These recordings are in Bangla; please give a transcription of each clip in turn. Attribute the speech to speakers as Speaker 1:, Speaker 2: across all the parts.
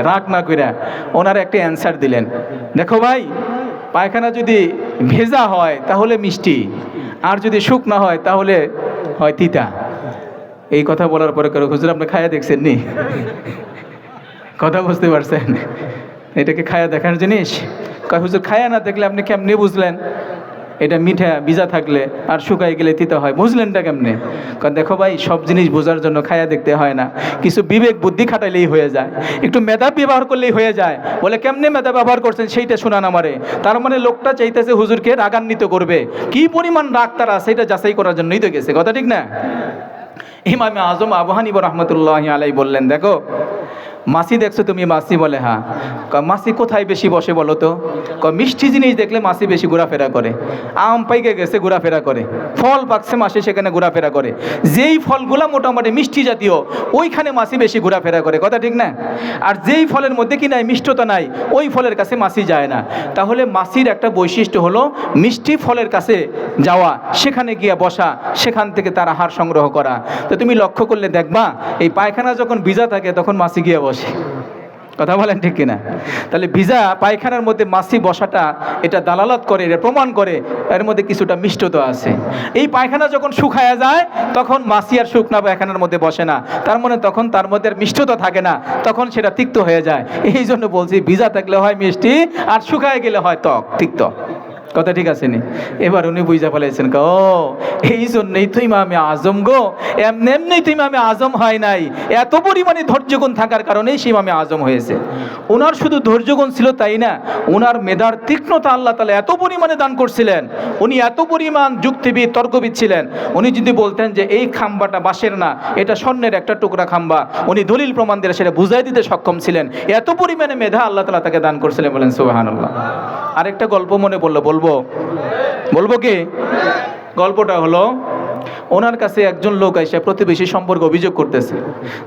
Speaker 1: রাগ না কইরা ওনার একটা অ্যান্সার দিলেন, দেখো ভাই, পায়খানা যদি ভেজা হয় তাহলে মিষ্টি, আর যদি শুকনা হয় তাহলে হয় তিতা। এই কথা বলার পরে করে, হুজুর আপনি খায়া দেখছেন নি? কথা বুঝতে পারছেন? এটাকে খায়া দেখার জিনিস? কয় হুজুর খায়া না দেখলে আপনি কেমনি বুঝলেন এটা মিঠা ভিজা থাকলে আর শুকাই গেলে তিতা হয়, বুঝলেনটা কেমনে? কারণ দেখো ভাই, সব জিনিস বোঝার জন্য খায়া দেখতে হয় না, কিছু বিবেক বুদ্ধি খাটাইলেই হয়ে যায়, একটু মেধা ব্যবহার করলেই হয়ে যায়। বলে কেমনে মেধা ব্যবহার করছেন সেইটা শোনান আমারে। তার মানে লোকটা চাইতেছে হুজুরকে রাগান্বিত করবে, কি পরিমাণ রাগ তারা সেটা যাচাই করার জন্যই তো গেছে, কথা ঠিক না? ইমামে আজম আবু হানিফা রাহমাতুল্লাহি আলাইহি বললেন, দেখো মাছি দেখছো তুমি? মাছি বলে হ্যাঁ। মাছি কোথায় বেশি বসে বলো তো? মিষ্টি জিনিস দেখলে মাছি বেশি ঘোরাফেরা করে, আম পাইকে গেছে ঘোরাফেরা করে, ফল পাকছে মাছি সেখানে ঘোরাফেরা করে, যেই ফলগুলা মোটামুটি মিষ্টি জাতীয় ওইখানে মাছি বেশি ঘোরাফেরা করে, কথা ঠিক না? আর যেই ফলের মধ্যে কি নাই, মিষ্টতা নাই, ওই ফলের কাছে মাছি যায় না। তাহলে মাছির একটা বৈশিষ্ট্য হলো মিষ্টি ফলের কাছে যাওয়া, সেখানে গিয়ে বসা, সেখান থেকে তার আহার সংগ্রহ করা। তো তুমি লক্ষ্য করলে দেখবা এই পায়খানা যখন ভিজা থাকে তখন মাছি গিয়ে বসে, কথা বলেন ঠিক কিনা? তাহলে ভিজা পায়খানার মধ্যে মাছি বসাটা এটা দালালাত করে, এটা প্রমাণ করে এর মধ্যে কিছুটা মিষ্টতা আছে। এই পায়খানা যখন শুকায়া যায় তখন মাছি আর শুকনা পায়খানার মধ্যে বসে না, তার মানে তখন তার মধ্যে আর মিষ্টতা থাকে না, তখন সেটা তিক্ত হয়ে যায়। এই জন্য বলছি ভিজা থাকলে হয় মিষ্টি আর শুকায় গেলে হয় তিক্ত, কথা ঠিক আছে নি? এবার উনি বুঝা ফেলেছেন, ও এই জন্যই তো ইমামে আজম গো, এমনি তো ইমামে আজম হয় নাই, এত পরিমাণে ধৈর্যগুণ থাকার কারণেই সে ইমামে আজম হয়েছে। ওনার শুধু ধৈর্যগুণ ছিল তাই না, ওনার মেধার তীক্ষ্ণতা আল্লাহ তাআলা এত পরিমাণে দান করছিলেন। উনি এত পরিমাণ যুক্তিবিদ, তর্কবিদ ছিলেন। উনি যদি বলতেন যে এই খাম্বাটা বাঁশের না, এটা স্বর্ণের একটা টুকরা খাম্বা, উনি দলিল প্রমাণ দিয়ে সেটা বুঝাই দিতে সক্ষম ছিলেন। এত পরিমাণে মেধা আল্লাহ তাআলা তাকে দান করছিলেন, বলেন সুবহানাল্লাহ। আরেকটা গল্প মনে পড়লো, বলবো কি? গল্পটা হলো, ওনার কাছে একজন লোক এসে প্রতিবেশী সম্পর্কে অভিযোগ করতেছে,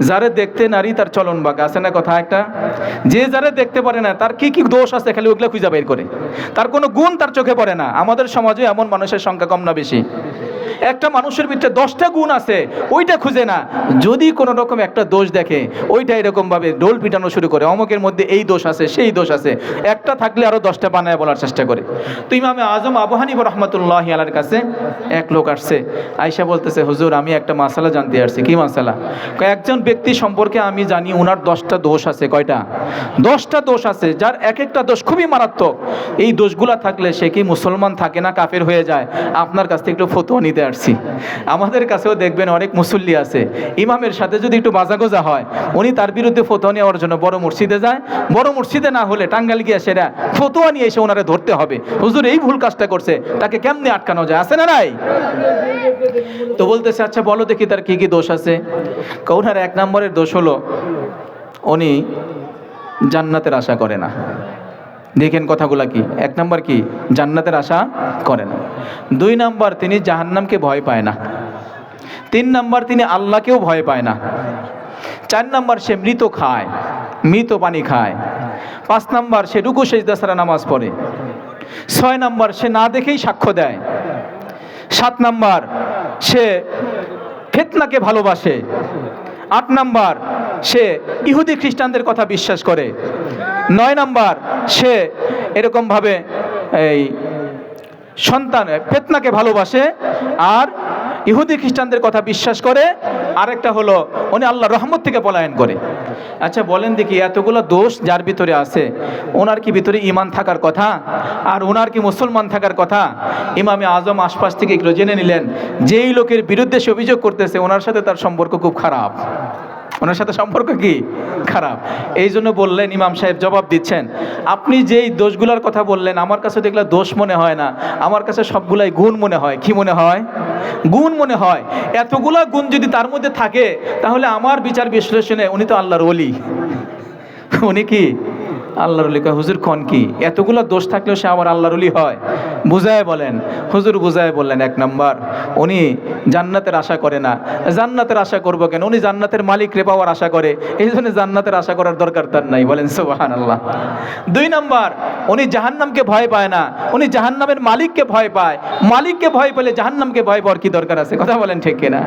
Speaker 1: যারে দেখতে নারী তার চলন বাঁকা, আছে না কথা একটা? যে যারে দেখতে পারে না তার কি কি দোষ আছে খালি ওগুলো খুঁজে বের করে, তার কোনো গুণ তার চোখে পড়ে না। আমাদের সমাজে এমন মানুষের সংখ্যা কম না বেশি? একটা মানুষের ভিতরে 10টা গুণ আছে, ওইটা খুঁজে না, যদি কোনো রকম একটা দোষ দেখে ওইটা এরকম ভাবে ডোল পিটানো শুরু করে, অমুকের মধ্যে এই দোষ আছে, সেই দোষ আছে, একটা থাকলে আরো 10টা বানায় বলার চেষ্টা করে। তো ইমামে আজম আবু হানিফা রাহমাতুল্লাহি আলাইহির কাছে এক লোক আসছে, আয়েশা বলতেছে, হুজুর আমি একটা মাসালা জানতে আসছি। কি মাসালা? একজন ব্যক্তি সম্পর্কে আমি জানি ওনার 10টা দোষ আছে। কয়টা? 10টা দোষ আছে, যার এক একটা দোষ খুবই মারাত্মক। এই দোষগুলা থাকলে সে কি মুসলমান থাকে না কাফের হয়ে যায়? আপনার কাছ থেকে একটু ফতোয়া নিতে আসছি। আমাদের কাছেও দেখবেন অনেক মুসল্লি আছে, ইমামের সাথে যদি একটু বাজাগোজা হয়, উনি তার বিরুদ্ধে ফতোয়া নেওয়ার জন্য বড় মসজিদে যায়, বড় মসজিদে না হলে টাঙ্গাইল গিয়ে সেরা ফতোয়া নিয়ে এসে ওনারে ধরতে হবে, হুজুর এই ভুল কাজটা করছে, তাকে কেমনে আটকানো যায়, আছে না নাই? তো বলতেছে, আচ্ছা বলো দেখি তার কি কি দোষ আছে। ওনার 1 নম্বরের দোষ হলো উনি জান্নাতের আশা করে না। দেখেন কথাগুলা কি? 1 নম্বর কি? জান্নাতের আশা করে না। 2 নম্বর, তিনি জাহান্নামকে ভয় পায় না। 3 নম্বর, তিনি আল্লাহকেও ভয় পায় না। 4 নম্বর, সে মৃত খায়, মৃত পানি খায়। 5 নম্বর, সে রুকু সেজদা ছাড়া নামাজ পড়ে। 6 নম্বর, সে না দেখেই সাক্ষ্য দেয়। 7 নম্বর, সে ফিতনাকে ভালোবাসে। 8 নম্বর, সে ইহুদি খ্রিস্টানদের কথা বিশ্বাস করে। 9 নম্বর, সে এরকম ভাবে এই ফিতনাকে ভালোবাসে আর ইহুদি খ্রিস্টানদের কথা বিশ্বাস করে। আরেকটা হলো উনি আল্লাহর রহমত থেকে পলায়ন করে। আচ্ছা বলেন দেখি, এতগুলো দোষ যার ভিতরে আছে, ওনার কি ভিতরে ঈমান থাকার কথা? আর ওনার কি মুসলমান থাকার কথা? ইমামে আজম আশপাশ থেকে এগুলো জেনে নিলেন, যেই লোকের বিরুদ্ধে সে অভিযোগ করতেছে ওনার সাথে তার সম্পর্ক খুব খারাপ, ওনার সাথে সম্পর্ক কি খারাপ। এই জন্য বললেন, ইমাম সাহেব জবাব দিচ্ছেন, আপনি যেই দোষগুলোর কথা বললেন আমার কাছে দেখলে দোষ মনে হয় না, আমার কাছে সবগুলাই গুণ মনে হয়। কি মনে হয়? গুণ মনে হয়। এতগুলা গুণ যদি তার মধ্যে থাকে তাহলে আমার বিচার বিশ্লেষণে উনি তো আল্লাহর ওলি। উনি কি আল্লাহর ওলি কয় হুজুর কোন কি, এতগুলো দোষ থাকলেও সে আবার আল্লাহর ওলি হয়? বুঝায় বলেন। হুজুর বুঝায় বললেন, এক নাম্বার, উনি জান্নাতের আশা করে না। জান্নাতের আশা করবো কেন? উনি জান্নাতের মালিক রে পাওয়ার আশা করে, এই জন্য জান্নাতের আশা করার দরকার তার নাই। বলেন সুবহানাল্লাহ। দুই নাম্বার, উনি জাহান্নামকে ভয় পায় না, উনি জাহান্নামের মালিককে ভয় পায়। মালিককে ভয় পেলে জাহান্নামকে ভয় পাওয়ার কি দরকার আছে? কথা বলেন ঠিক কিনা?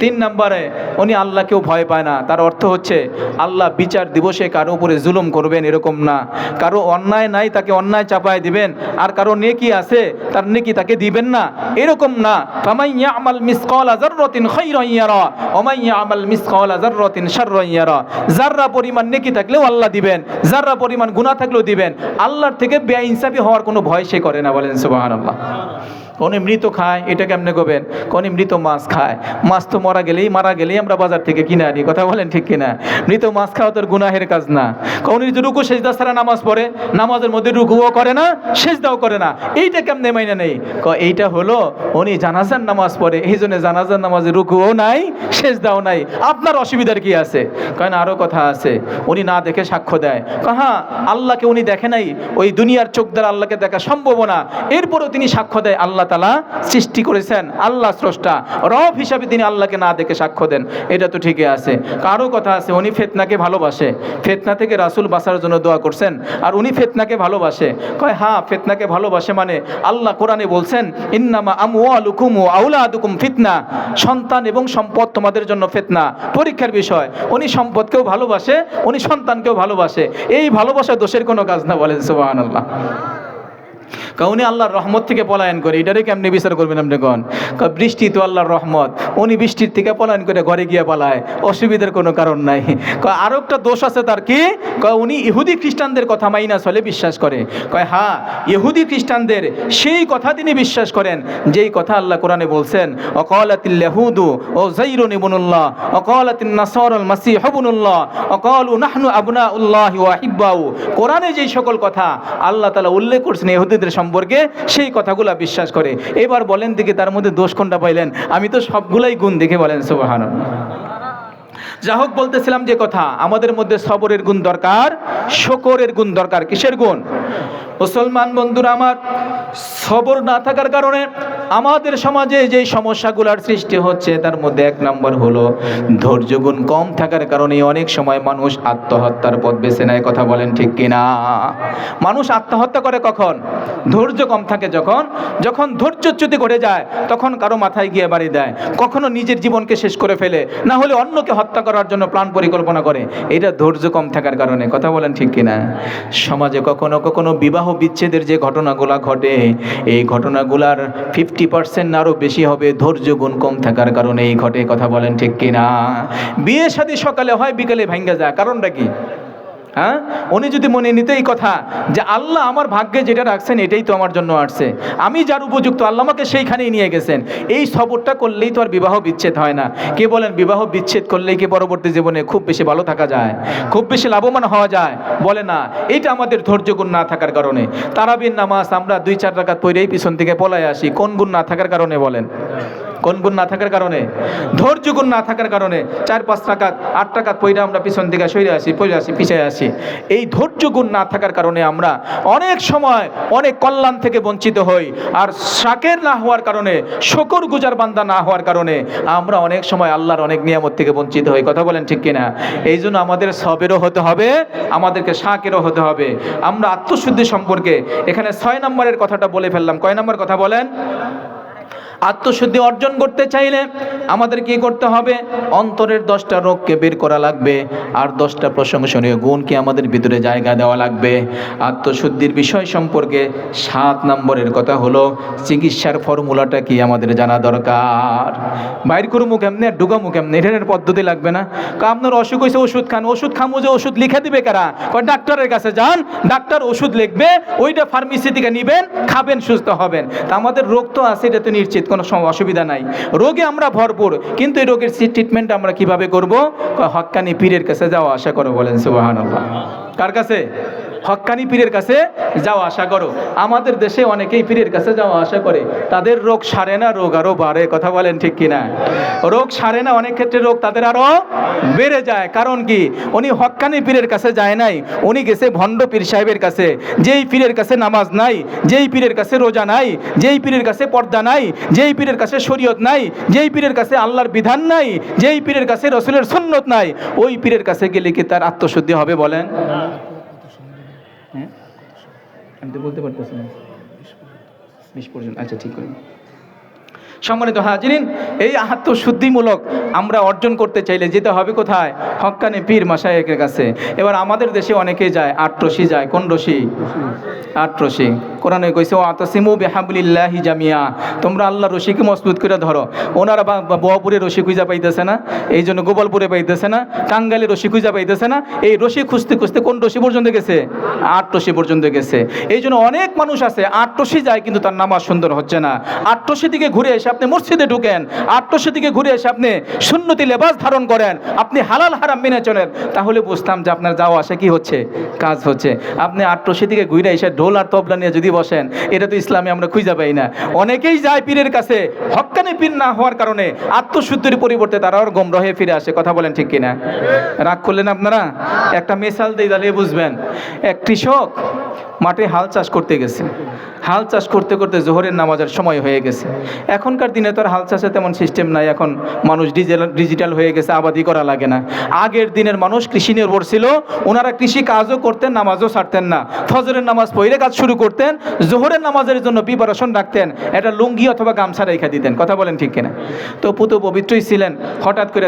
Speaker 1: তিন নাম্বারে, উনি আল্লাহকেও ভয় পায় না। তার অর্থ হচ্ছে আল্লাহ বিচার দিবসে কারো উপরে জুলুম করবেন এরকম না, কারো অন্যায় নাই তাকে অন্যায় চাপায় দিবেন, আর কারো নেকি আছে তার নেকি তাকে দিবেন না, এরকম না। ফামান ইয়ামাল মিসকালা যাররাতিন খায়রান ইয়ারা ওয়া মান ইয়ামাল মিসকালা যাররাতিন শাররান ইয়ারা। যাররা পরিমাণ নেকি থাকলেও আল্লাহ দিবেন, যাররা পরিমাণ গুনাহ থাকলেও দিবেন। আল্লাহর থেকে বেইনসাফি হওয়ার কোনো ভয় সে করে না। বলেন সুবহানাল্লাহ। কোন মৃত খায়, এটা কেমনে করবেন? কোন মৃত মাছ খায়, মাছ তো মারা গেলেই আমরা বাজার থেকে কিনে আনি। কথা বলেন ঠিক কিনা? মৃত মাছ খাওয়া তোর গুনাহের কাজ না। কোন যদি রুকু সেজদা ছাড়া নামাজ পড়ে, নামাজের মধ্যে রুকুও করে না সেজদাও করে না, এইটা কেমনে মাইনা নেই? এইটা হলো উনি জানাজার নামাজ পড়ে, এই জন্য জানাজার নামাজে রুকুও নাই সেজদাও নাই। আপনার অসুবিধার কি আছে? কয় না, আরো কথা আছে। উনি না দেখে সাক্ষ্য দেয়, হ্যাঁ আল্লাহকে উনি দেখে নাই, ওই দুনিয়ার চোখ দ্বারা আল্লাহকে দেখা সম্ভব না, এরপরও তিনি সাক্ষ্য দেয় আল্লাহ তাআলা সৃষ্টি করেছেন, আল্লাহ স্রষ্টা, রব হিসাবে তিনি আল্লাহকে না দেখে সাক্ষ্য দেন। এটা তো ঠিকই আছে। কারো কথা আছে, উনি ফিতনাকে ভালোবাসে, ফিতনা থেকে রাসূল বাঁচার জন্য দোয়া করছেন, আর উনি ফিতনাকে ভালোবাসে। কয় হ্যাঁ, ফিতনাকে ভালোবাসে মানে আল্লাহ কোরআনে বলছেন, ইন্নামা আমওয়ালুকুম ওয়া আওলাদুকুম ফিতনা, সন্তান এবং সম্পদ তোমাদের জন্য ফিতনা, পরীক্ষার বিষয়। উনি সম্পদকেও ভালোবাসে, উনি সন্তানকেও ভালোবাসে, এই ভালোবাসা দোষের কোনো কাজ না। বলেন সুবহানাল্লাহ। উনি আল্লাহর রহমত থেকে পলায়ন করে, এটারে কেমনি বিচার করবেন আপনি? বৃষ্টি তো আল্লাহর রহমত, উনি বৃষ্টির থেকে পলায়ন করে ঘরে গিয়ে পালায়, অসুবিধার কোনো কারণ নাই। আরো একটা দোষ আছে তার, কি? উনি ইহুদি খ্রিস্টানদের কথা মাইনা চলে, বিশ্বাস করে। হ্যাঁ, ইহুদি খ্রিস্টানদের সেই কথা তিনি বিশ্বাস করেন যেই কথা আল্লাহ কোরআনে বলছেন, অকালাতিল ইয়াহুদু উযাইরুন ইবনুল্লাহ অকালাতিন নাসারাল মাসীহ ইবনুল্লাহ অকালু নাহনু আবনাউল্লাহি ওয়া হিব্বাহু। কোরআনে যেই সকল কথা আল্লাহ তাআলা উল্লেখ করছেন ইহুদিদের সম্পর্কে, সেই কথাগুলা বিশ্বাস করে। এবার বলেন দেখি তার মধ্যে দোষ কোনটা পাইলেন? আমি তো সবগুলাই গুণ দেখে। বলেন সুবহানাল্লাহ। যা হোক, বলতেছিলাম যে কথা, আমাদের মধ্যে সবরের গুণ দরকার, শুকরের গুণ দরকার। কিসের গুণ? মুসলমান বন্ধুরা আমার, সবর না থাকার কারণে আমাদের সমাজে যে সমস্যাগুলোর সৃষ্টি হচ্ছে তার মধ্যে এক নম্বর হলো ধৈর্য গুণ কম থাকার কারণে অনেক সময় মানুষ আত্মহত্যার পথ বেছে নেয়। কথা বলেন ঠিক কিনা? মানুষ আত্মহত্যা করে কখন? ধৈর্য কম থাকে যখন। যখন ধৈর্যচ্যুতি ঘটে যায় তখন কারো মাথায় গিয়ে বাড়ি দেয়, কখনো নিজের জীবনকে শেষ করে ফেলে, না হলে অন্যকে হত্যা করার জন্য প্ল্যান পরিকল্পনা করে। এটা ধৈর্য কম থাকার কারণে। কথা বলেন ঠিক কিনা? সমাজে কখনো কখনো বিবাহ বিচ্ছেদের যে ঘটনাগুলা ঘটে, এই ঘটনাগুলার 50% আরও বেশি হবে ধৈর্য গুণ কম থাকার কারণে এই ঘটে। কথা বলেন ঠিক কিনা? বিয়ে শাদী সকালে হয়, বিকেলে ভেঙে যায়, কারণটা কি? হ্যাঁ, উনি যদি মনে নিত এই কথা যে আল্লাহ আমার ভাগ্যে যেটা রাখছেন এটাই তো আমার জন্য আসছে, আমি যার উপযুক্ত, আল্লাহ আমাকে সেইখানেই নিয়ে গেছেন, এই সবরটা করলেই তো আর বিবাহ বিচ্ছেদ হয় না। কে বলেন বিবাহ বিচ্ছেদ করলেই কি পরবর্তী জীবনে খুব বেশি ভালো থাকা যায়, খুব বেশি লাভবান হওয়া যায়? বলে না। এটা আমাদের ধৈর্য গুণ না থাকার কারণে। তারাবির নামাজ আমরা 2-4 রাকাত পড়েই পিছন থেকে পলায় আসি, কোন গুণ না থাকার কারণে? বলেন কোন গুণ না থাকার কারণে? ধৈর্য গুণ না থাকার কারণে 4-5 রাকাত 8 রাকাত পড়ে আমরা পিছন থেকে সরে আসি, পিছিয়ে আসি। এই ধৈর্য গুণ না থাকার কারণে আমরা অনেক সময় অনেক কল্যাণ থেকে বঞ্চিত হই, আর শাকের না হওয়ার কারণে, শুকর গুজার বান্দা না হওয়ার কারণে আমরা অনেক সময় আল্লাহর অনেক নিয়ামত থেকে বঞ্চিত হই। কথা বলেন ঠিক কিনা? এই জন্য আমাদের সবেরও হতে হবে, আমাদেরকে শাকেরও হতে হবে। আমরা আত্মশুদ্ধি সম্পর্কে এখানে 6 নম্বরের কথাটা বলে ফেললাম। কয় নম্বর কথা বলেন? আত্মশুদ্ধি অর্জন করতে চাইলে আমাদের কি করতে হবে? অন্তরের 10টা রোগকে বের করা লাগবে, আর 10টা প্রশংসনীয় গুণকে আমাদের ভিতরে জায়গা দেওয়া লাগবে। আত্মশুদ্ধির বিষয় সম্পর্কে 7 নম্বরের কথা হলো চিকিৎসার ফর্মুলাটা কি আমাদের জানা দরকার। বাইর করবো কেমনে, ঢুকামু কেমনে, এটার পদ্ধতি লাগবে না? আপনার অসুখ হয়েছে, ওষুধ খান। ওষুধ খামু যে ওষুধ লিখে দিবে কারা? ডাক্তারের কাছে যান, ডাক্তার ওষুধ লিখবে, ওইটা ফার্মেসি থেকে নিবেন, খাবেন, সুস্থ হবেন। তা আমাদের রোগ তো আছে, এটা তো নিশ্চিত, কোনো অসুবিধা নাই। রোগে আমরা ভরপুর, কিন্তু এই রোগের ট্রিটমেন্ট আমরা কিভাবে করব? হক্কানি পীরের কাছে যাওয়া আশা করো। বলেন সুবহানাল্লাহ। কার কাছে? হক্কানি পীরের কাছে যাওয়া আসা করো। আমাদের দেশে অনেকেই পীরের কাছে যাওয়া আসা করে, তাদের রোগ সারে না, রোগ আরো বাড়ে। কথা বলেন ঠিক কিনা? রোগ সারে না, অনেক ক্ষেত্রে রোগ তাদের আরো বেড়ে যায়। কারণ কি? উনি হক্কানি পীরের কাছে যায় নাই, উনি গেছে ভণ্ড পীর সাহেবের কাছে। যেই পীরের কাছে নামাজ নাই, যেই পীরের কাছে রোজা নাই, যেই পীরের কাছে পর্দা নাই, যেই পীরের কাছে শরীয়ত নাই, যেই পীরের কাছে আল্লাহর বিধান নাই, যেই পীরের কাছে রসুলের সুন্নত নাই, ওই পীরের কাছে গেলে কি তার আত্মশুদ্ধি হবে বলেন? হ্যাঁ, আমি তো বলতে পারতেছি না। 20 পর্যন্ত, আচ্ছা ঠিক করে। সম্মানিত হাজিরিন, এই আত্মশুদ্ধিমূলক আমরা অর্জন করতে চাইলে যেতে হবে কোথায়? হক্কানি পীর মাশায়েখের কাছে। এবার আমাদের দেশে অনেকে যায়, আটরশি যায়। কোন রশি? আটরশি। কোরআনে কইছে ওয়াতাসিমু বিহাবলিল্লাহি জামিয়া, তোমরা আল্লাহর রশিকে মজবুত করে ধরো। ওনারা বহপুরে রশি খুঁজা পাইতেছে না, এই জন্য গোপালপুরে পাইতেছে না, টাঙ্গাইলে রশি খুঁজা পাইতেছে না। এই রশি খুঁজতে খুঁজতে কোন রশি পর্যন্ত গেছে? আটরশি পর্যন্ত গেছে। এই জন্য অনেক মানুষ আছে আটরশি যায় কিন্তু তার নামাজ সুন্দর হচ্ছে না। আটরশি দিকে ঘুরে এসে আপনি মসজিদে ঢুকেন, আটরশি দিকে ঘুরে এসে আপনি সুন্নতি লেবাস ধারণ করেন, আপনি হালাল হারাম মেনে চলেন, তাহলে বুঝতাম যে আপনার যাওয়া আসা কি হচ্ছে? কাজ হচ্ছে। আপনি আটরশি দিকে ঘুরে এসে ঢোল আর তবলা নিয়ে যদি বসেন, এটা তো ইসলামে আমরা খুঁজে পাই না। অনেকেই যায় পীরের কাছে, হক্কানি পীর না হওয়ার কারণে আত্মশুদ্ধির পরিবর্তে তারা আর গোমরাহে ফিরে আসে। কথা বলেন ঠিক কিনা? রাগ করলেন আপনারা? একটা মিসাল দিই তাহলে বুঝবেন। এক কৃষক মাঠে হাল চাষ করতে গেছে, হাল চাষ করতে করতে জোহরের নামাজের সময় হয়ে গেছে। এখনকার দিনে তো আর হাল চাষে তেমন সিস্টেম নাই, এখন মানুষ ডিজিটাল হয়ে গেছে, আবাদি করা লাগে না। আগের দিনের মানুষ কৃষি নির্ভর ছিল, ওনারা কৃষি কাজও করতেন, নামাজও ছাড়তেন না। ফজরের নামাজ পড়ে কাজ শুরু করতেন, জোহরের নামাজের জন্য প্রিপারেশন রাখতেন, এটা লুঙ্গি অথবা গামছা রেখে দিতেন। কথা বলেন ঠিক কিনা? তো পুত পবিত্রই ছিলেন। হঠাৎ করে